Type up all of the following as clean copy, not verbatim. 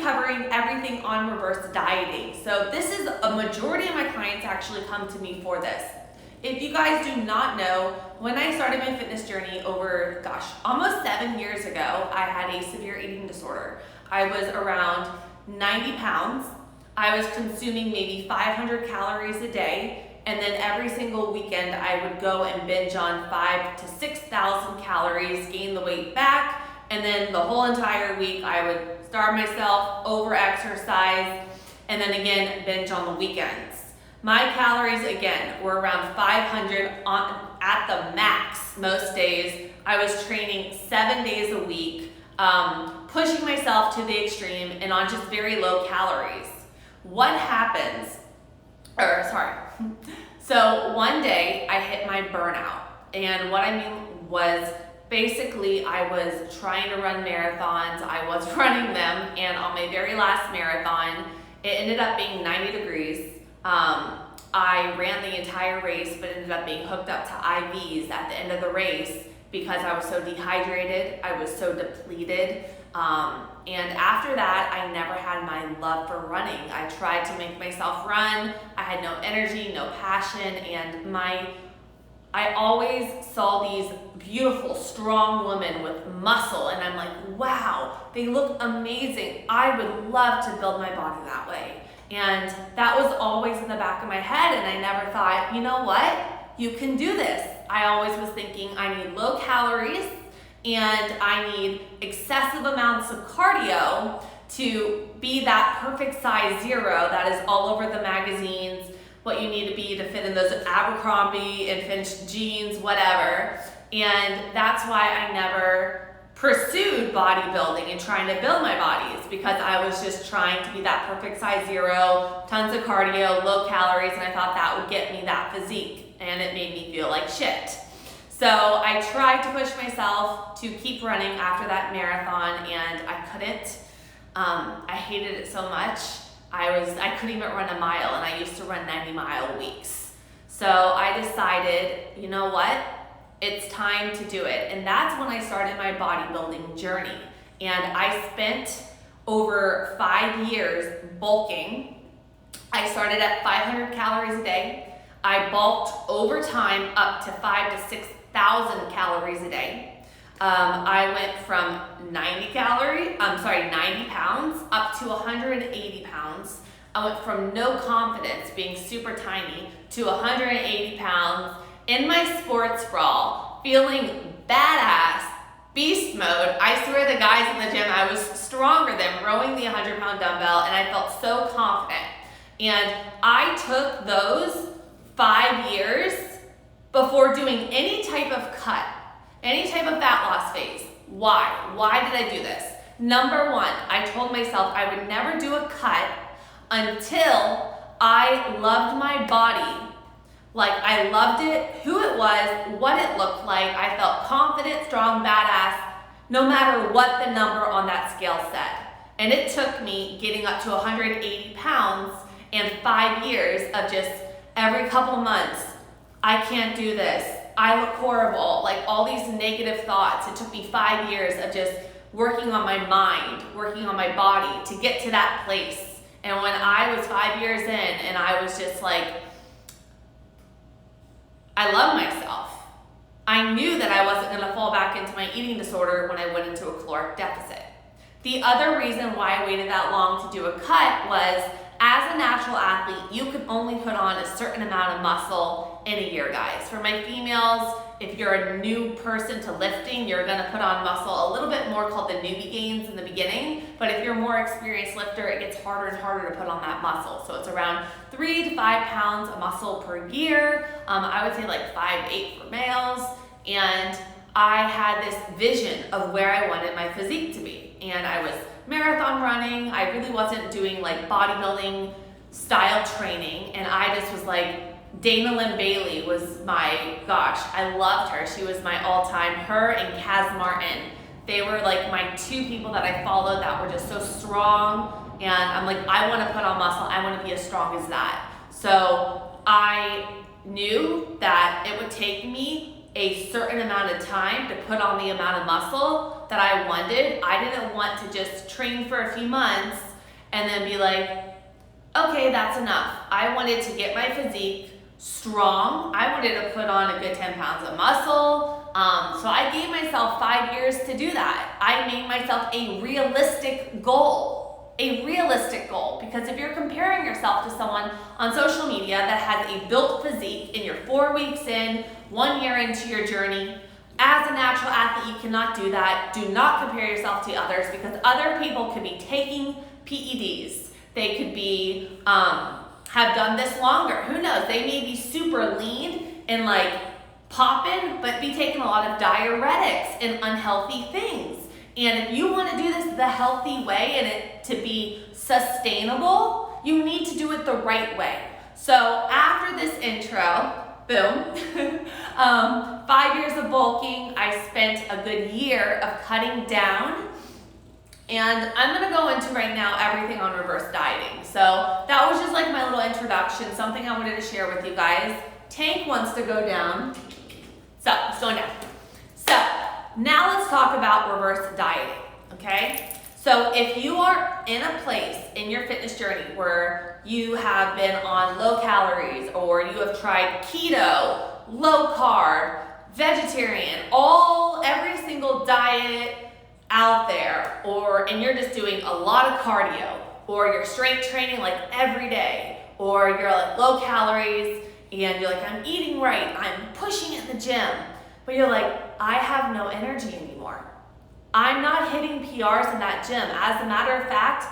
covering everything on reverse dieting. So this is a majority of my clients actually come to me for this. If you guys do not know, when I started my fitness journey over, almost 7 years ago, I had a severe eating disorder. I was around 90 pounds. I was consuming maybe 500 calories a day. And then every single weekend, I would go and binge on 5,000 to 6,000 calories, gain the weight back. And then the whole entire week, I would starve myself, over-exercise, and then again, binge on the weekends. My calories, again, were around 500 at the max most days. I was training 7 days a week, pushing myself to the extreme and on just very low calories. What happens, so one day I hit my burnout. And what I mean was basically I was trying to run marathons. I was running them, and on my very last marathon, it ended up being 90 degrees. I ran the entire race, but ended up being hooked up to IVs at the end of the race because I was so dehydrated, I was so depleted. And after that, I never had my love for running. I tried to make myself run. I had no energy, no passion, and I always saw these beautiful, strong women with muscle, and I'm like, wow, they look amazing. I would love to build my body that way. And that was always in the back of my head, and I never thought, you know what? You can do this. I always was thinking I need low calories and I need excessive amounts of cardio to be that perfect size 0 that is all over the magazines, what you need to be to fit in those Abercrombie and Finch jeans, whatever. And that's why I never pursued bodybuilding and trying to build my bodies, because I was just trying to be that perfect size 0, tons of cardio, low calories, and I thought that would get me that physique, and it made me feel like shit. So I tried to push myself to keep running after that marathon, and I couldn't. I hated it so much. I couldn't even run a mile, and I used to run 90-mile weeks. So I decided, you know what? It's time to do it. And that's when I started my bodybuilding journey. And I spent over 5 years bulking. I started at 500 calories a day. I bulked over time up to 5,000 to 6,000 calories a day. I went from 90 pounds up to 180 pounds. I went from no confidence, being super tiny, to 180 pounds in my sports bra, feeling badass, beast mode. I swear the guys in the gym, I was stronger than rowing the 100-pound dumbbell, and I felt so confident. And I took those 5 years before doing any type of cut, any type of fat loss phase. Why? Why did I do this? Number one, I told myself I would never do a cut until I loved my body. Like, I loved it, who it was, what it looked like. I felt confident, strong, badass, no matter what the number on that scale said. And it took me getting up to 180 pounds and 5 years of just every couple months, I can't do this, I look horrible, like all these negative thoughts. It took me 5 years of just working on my mind, working on my body to get to that place. And when I was 5 years in, and I was just like, I love myself. I knew that I wasn't gonna fall back into my eating disorder when I went into a caloric deficit. The other reason why I waited that long to do a cut was, as a natural athlete, you can only put on a certain amount of muscle in a year, guys. For my females, if you're a new person to lifting, you're gonna put on muscle a little bit more, called the newbie gains in the beginning. But if you're a more experienced lifter, it gets harder and harder to put on that muscle. So it's around 3 to 5 pounds of muscle per year. I would say like 5 to 8 for males. And I had this vision of where I wanted my physique to be. And I was marathon running. I really wasn't doing like bodybuilding style training. And I just was like, Dana Lynn Bailey was my, I loved her. She was my all-time, her and Kaz Martin. They were like my 2 people that I followed that were just so strong. And I'm like, I want to put on muscle. I want to be as strong as that. So I knew that it would take me a certain amount of time to put on the amount of muscle that I wanted. I didn't want to just train for a few months, and then be like, okay, that's enough. I wanted to get my physique strong. I wanted to put on a good 10 pounds of muscle. So I gave myself 5 years to do that. I made myself a realistic goal. A realistic goal, because if you're comparing yourself to someone on social media that has a built physique and you're 4 weeks in, 1 year into your journey, as a natural athlete, you cannot do that. Do not compare yourself to others, because other people could be taking PEDs. They could be, have done this longer. Who knows? They may be super lean and like popping, but be taking a lot of diuretics and unhealthy things. And if you want to do this the healthy way and it to be sustainable, you need to do it the right way. So after this intro, boom, 5 years of bulking, I spent a good year of cutting down. And I'm gonna go into right now everything on reverse dieting. So that was just like my little introduction, something I wanted to share with you guys. Tank wants to go down. So it's going down. So now let's talk about reverse dieting, okay? So if you are in a place in your fitness journey where you have been on low calories, or you have tried keto, low carb, vegetarian, every single diet out there, and you're just doing a lot of cardio, or you're strength training like every day, or you're like low calories and you're like, I'm eating right, I'm pushing it in the gym, but you're like, I have no energy anymore. I'm not hitting PRs in that gym. As a matter of fact,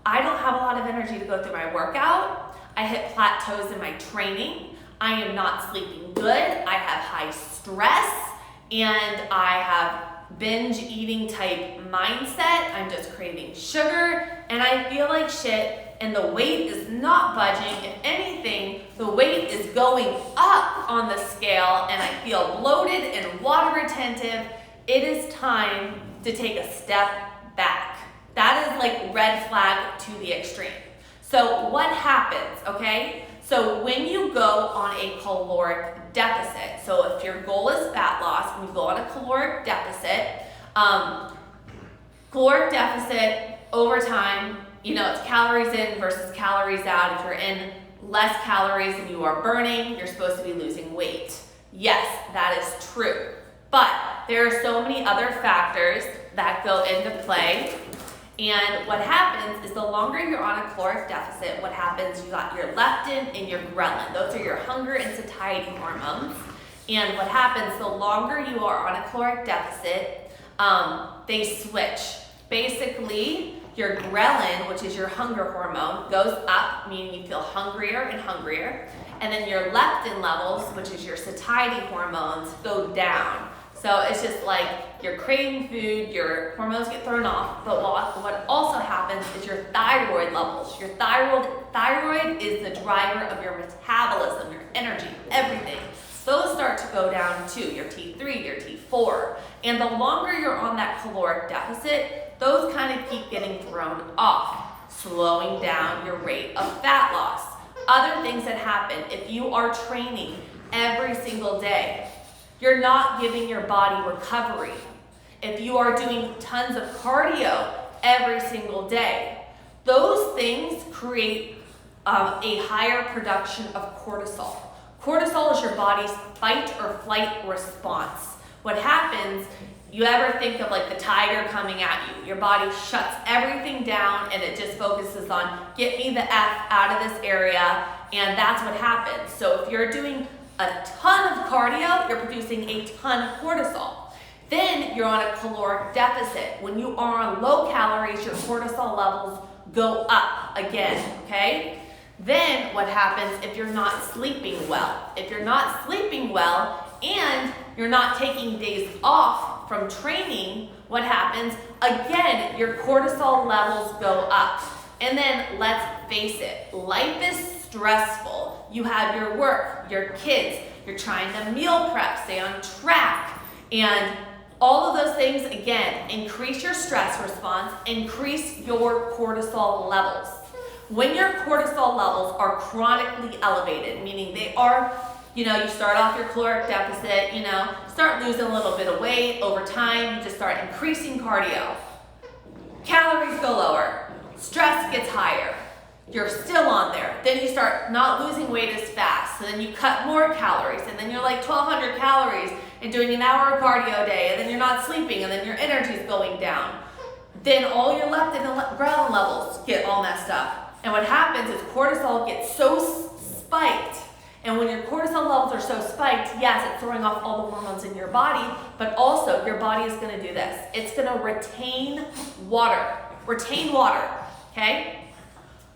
I don't have a lot of energy to go through my workout. I hit plateaus in my training. I am not sleeping good. I have high stress, and I have binge eating type mindset. I'm just craving sugar, and I feel like shit, and the weight is not budging. If anything, the weight is going up on the scale, and I feel bloated and water retentive. It is time to take a step back. That is like red flag to the extreme. So what happens, okay? So when you go on a caloric deficit, so if your goal is fat loss, when you go on a caloric deficit over time, it's calories in versus calories out. If you're in less calories than you are burning, you're supposed to be losing weight. Yes, that is true. But there are so many other factors that go into play. And what happens is the longer you're on a caloric deficit, what happens, you got your leptin and your ghrelin. Those are your hunger and satiety hormones. And what happens, the longer you are on a caloric deficit, they switch. Basically, your ghrelin, which is your hunger hormone, goes up, meaning you feel hungrier and hungrier. And then your leptin levels, which is your satiety hormones, go down. So it's just like you're craving food, your hormones get thrown off, but what also happens is your thyroid levels. Your thyroid is the driver of your metabolism, your energy, everything. Those start to go down too, your T3, your T4. And the longer you're on that caloric deficit, those kind of keep getting thrown off, slowing down your rate of fat loss. Other things that happen, if you are training every single day, you're not giving your body recovery. If you are doing tons of cardio every single day, those things create a higher production of cortisol. Cortisol is your body's fight or flight response. What happens, you ever think of like the tiger coming at you? Your body shuts everything down and it just focuses on, get me the F out of this area, and that's what happens. So if you're doing a ton of cardio, you're producing a ton of cortisol. Then you're on a caloric deficit. When you are on low calories, your cortisol levels go up again, okay? Then what happens if you're not sleeping well? If you're not sleeping well and you're not taking days off from training, what happens? Again, your cortisol levels go up. And then let's face it, life is stressful. You have your work, your kids, you're trying to meal prep, stay on track, and all of those things, again, increase your stress response, increase your cortisol levels. When your cortisol levels are chronically elevated, meaning they are, you start off your caloric deficit, start losing a little bit of weight over time, you just start increasing cardio. Calories go lower, stress gets higher. You're still on there. Then you start not losing weight as fast. So then you cut more calories, and then you're like 1,200 calories and doing an hour of cardio a day, and then you're not sleeping, and then your energy's going down. Then all your leptin and ghrelin levels get all messed up. And what happens is cortisol gets so spiked. And when your cortisol levels are so spiked, yes, it's throwing off all the hormones in your body, but also your body is going to do this. It's going to retain water. Retain water, okay?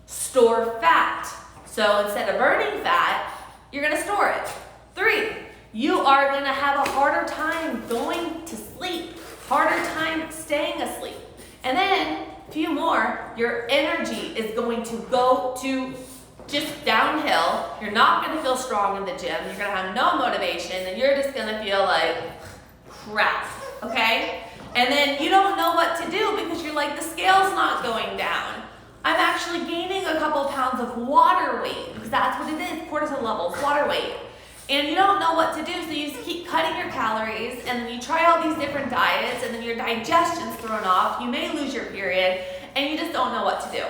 Store fat. So instead of burning fat, you're going to store it. 3, you are going to have a harder time going to sleep, harder time staying asleep. And then, a few more, your energy is going to go to just downhill. You're not going to feel strong in the gym. You're going to have no motivation, and you're just going to feel like crap, okay? And then you don't know what to do because you're like, the scale's not going down. I'm actually gaining a couple pounds of water weight because that's what it is, cortisol levels, water weight. And you don't know what to do, so you just keep cutting your calories, and then you try all these different diets, and then your digestion's thrown off, you may lose your period, and you just don't know what to do.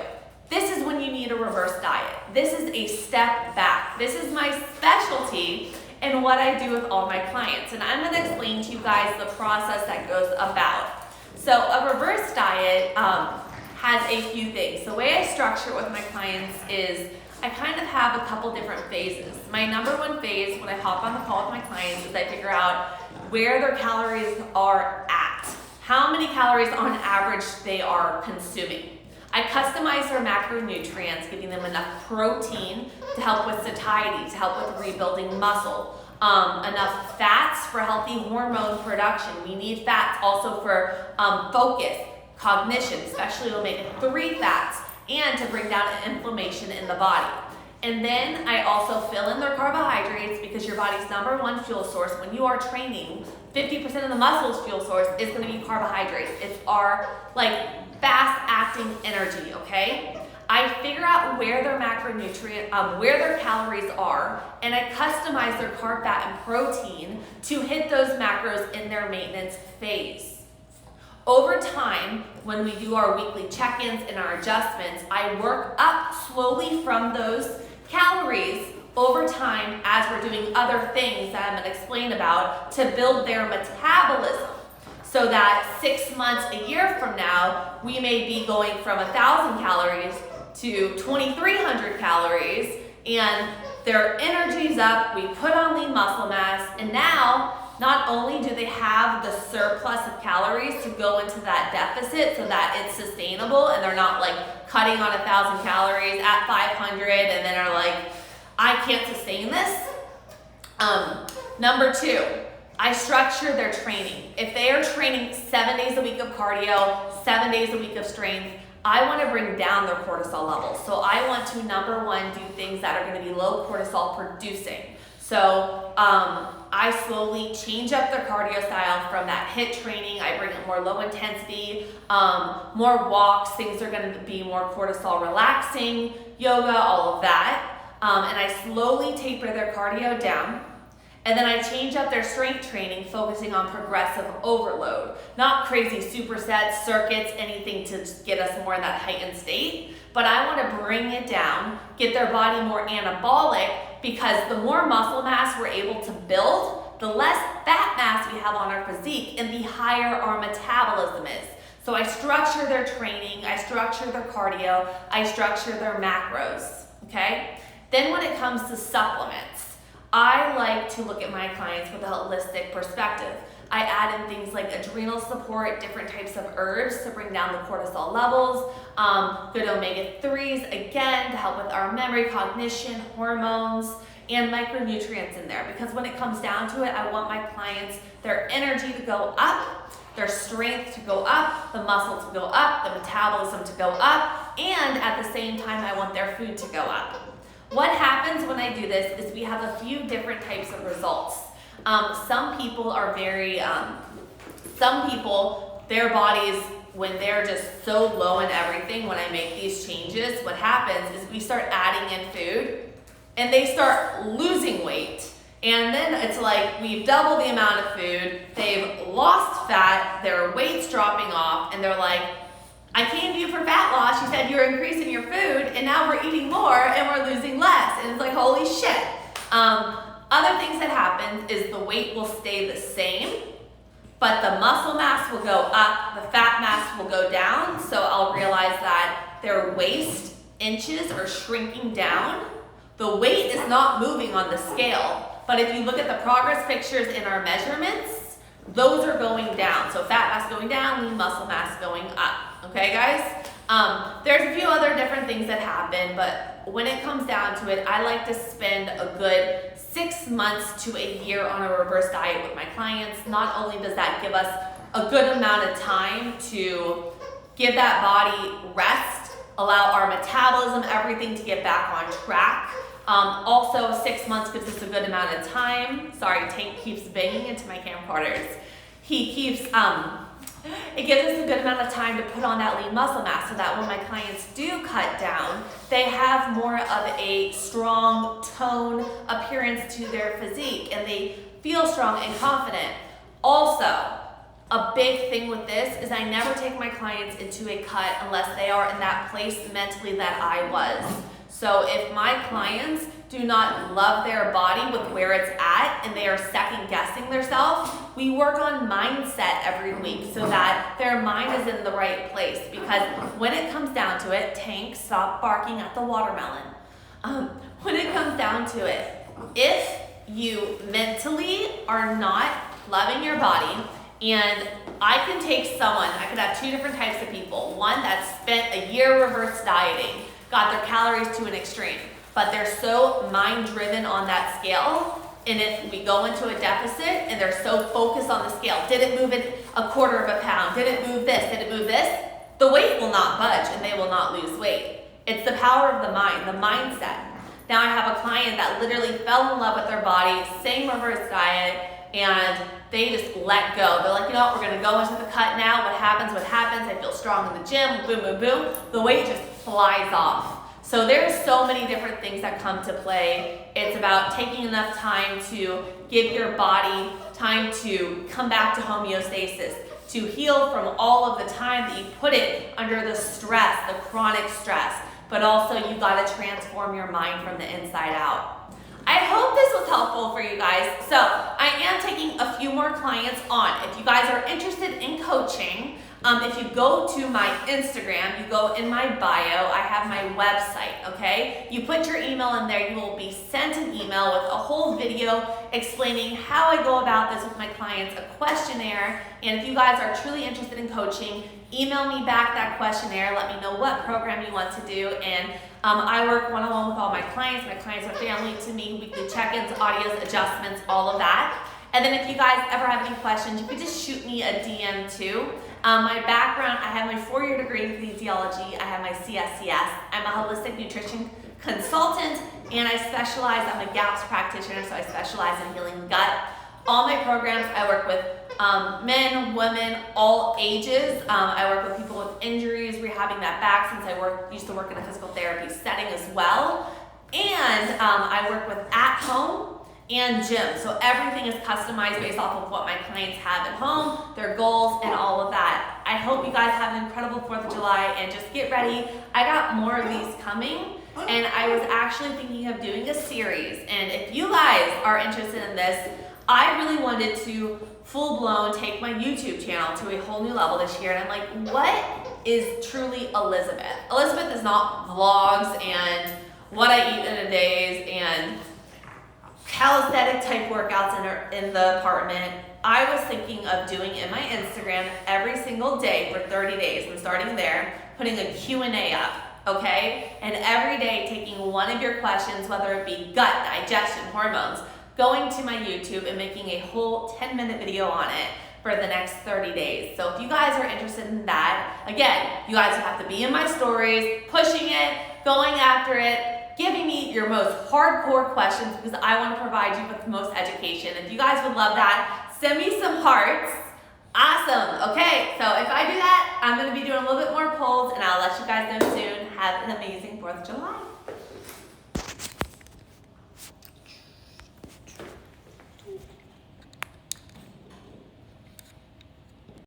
This is when you need a reverse diet. This is a step back. This is my specialty and what I do with all my clients. And I'm gonna explain to you guys the process that goes about. So a reverse diet has a few things. The way I structure it with my clients is I kind of have a couple different phases. My number one phase when I hop on the call with my clients is I figure out where their calories are at, how many calories on average they are consuming. I customize their macronutrients, giving them enough protein to help with satiety, to help with rebuilding muscle, enough fats for healthy hormone production. We need fats also for focus, cognition, especially omega-3 fats, and to bring down inflammation in the body. And then I also fill in their carbohydrates because your body's number one fuel source when you are training, 50% of the muscle's fuel source is gonna be carbohydrates. It's our fast acting energy, okay? I figure out where their where their calories are, and I customize their carb, fat, and protein to hit those macros in their maintenance phase. Over time, when we do our weekly check-ins and our adjustments, I work up slowly from those calories over time as we're doing other things that I'm going to explain about to build their metabolism. So that 6 months, a year from now, we may be going from 1,000 calories to 2,300 calories, and their energy's up, we put on lean muscle mass, and now not only do they have the surplus of calories to go into that deficit so that it's sustainable and they're not cutting on 1,000 calories at 500 and then are like, I can't sustain this. Number 2, I structure their training. If they are training 7 days a week of cardio, 7 days a week of strength, I want to bring down their cortisol levels. So I want to, number 1, do things that are going to be low cortisol producing. So I slowly change up their cardio style from that HIIT training. I bring it more low intensity, more walks, things are going to be more cortisol relaxing, yoga, all of that. And I slowly taper their cardio down. And then I change up their strength training, focusing on progressive overload. Not crazy supersets, circuits, anything to get us more in that heightened state. But I want to bring it down, get their body more anabolic, because the more muscle mass we're able to build, the less fat mass we have on our physique and the higher our metabolism is. So I structure their training, I structure their cardio, I structure their macros, okay? Then when it comes to supplements, I like to look at my clients with a holistic perspective. I add in things like adrenal support, different types of herbs to bring down the cortisol levels, good omega-3s, again, to help with our memory, cognition, hormones, and micronutrients in there. Because when it comes down to it, I want my clients, their energy to go up, their strength to go up, the muscle to go up, the metabolism to go up, and at the same time, I want their food to go up. What happens when I do this is we have a few different types of results. Some people are their bodies, when they're just so low in everything, when I make these changes, what happens is we start adding in food and they start losing weight. And then it's like we've doubled the amount of food, they've lost fat, their weight's dropping off, and they're like, I came to you for fat loss. You said you're increasing your food, and now we're eating more and we're losing less. And it's like, holy shit. Other things that happen is the weight will stay the same, but the muscle mass will go up, the fat mass will go down. So I'll realize that their waist inches are shrinking down. The weight is not moving on the scale, but if you look at the progress pictures in our measurements, those are going down. So fat mass going down, lean muscle mass going up. Okay, guys? There's a few other different things that happen, but when it comes down to it, I like to spend a good 6 months to a year on a reverse diet with my clients. Not only does that give us a good amount of time to give that body rest, allow our metabolism, everything to get back on track. Also, 6 months gives us a good amount of time. Sorry, Tank keeps banging into my camcorders. It gives us a good amount of time to put on that lean muscle mass so that when my clients do cut down, they have more of a strong tone appearance to their physique and they feel strong and confident. Also, a big thing with this is I never take my clients into a cut unless they are in that place mentally that I was. So if my clients do not love their body with where it's at and they are second guessing themselves, we work on mindset every week so that their mind is in the right place. Because when it comes down to it, Tank, stop barking at the watermelon. When it comes down to it, if you mentally are not loving your body, and I can take someone, I could have two different types of people. One that spent a year reverse dieting, got their calories to an extreme, but they're so mind driven on that scale. And if we go into a deficit and they're so focused on the scale, did it move it a quarter of a pound? Did it move this? Did it move this? The weight will not budge and they will not lose weight. It's the power of the mind, the mindset. Now I have a client that literally fell in love with their body, same reverse diet, and they just let go. They're like, you know what, we're gonna go into the cut now. What happens, what happens. I feel strong in the gym, boom, boom, boom. The weight just flies off. So there's so many different things that come to play. It's about taking enough time to give your body time to come back to homeostasis, to heal from all of the time that you put it under the stress, the chronic stress, but also you gotta transform your mind from the inside out. I hope this was helpful for you guys. So I am taking a few more clients on. If you guys are interested in coaching, if you go to my Instagram, you go in my bio, I have my website, okay? You put your email in there, you will be sent an email with a whole video explaining how I go about this with my clients, a questionnaire, and if you guys are truly interested in coaching, email me back that questionnaire, let me know what program you want to do, and I work one-on-one with all my clients are family to me, weekly check-ins, audios, adjustments, all of that. And then if you guys ever have any questions, you could just shoot me a DM too. My background, I have my 4-year degree in kinesiology, I have my CSCS, I'm a holistic nutrition consultant, and I specialize, I'm a GAPS practitioner, so I specialize in healing the gut. All my programs, I work with men, women, all ages. I work with people with injuries, rehabbing that back since I used to work in a physical therapy setting as well. And I work with at home and gym. So everything is customized based off of what my clients have at home, their goals, and all of that. I hope you guys have an incredible 4th of July and just get ready. I got more of these coming and I was actually thinking of doing a series. And if you guys are interested in this, I really wanted to full-blown take my YouTube channel to a whole new level this year. And I'm like, what is truly Elizabeth? Elizabeth is not vlogs and what I eat in a day and calisthenic type workouts in the apartment. I was thinking of doing in my Instagram every single day for 30 days. I'm starting there, putting a Q&A up, okay? And every day taking one of your questions, whether it be gut, digestion, hormones, going to my YouTube and making a whole 10-minute video on it for the next 30 days. So if you guys are interested in that, again, you guys have to be in my stories, pushing it, going after it, giving me your most hardcore questions because I want to provide you with the most education. If you guys would love that, send me some hearts. Awesome. Okay, so if I do that, I'm going to be doing a little bit more polls and I'll let you guys know soon. Have an amazing 4th of July.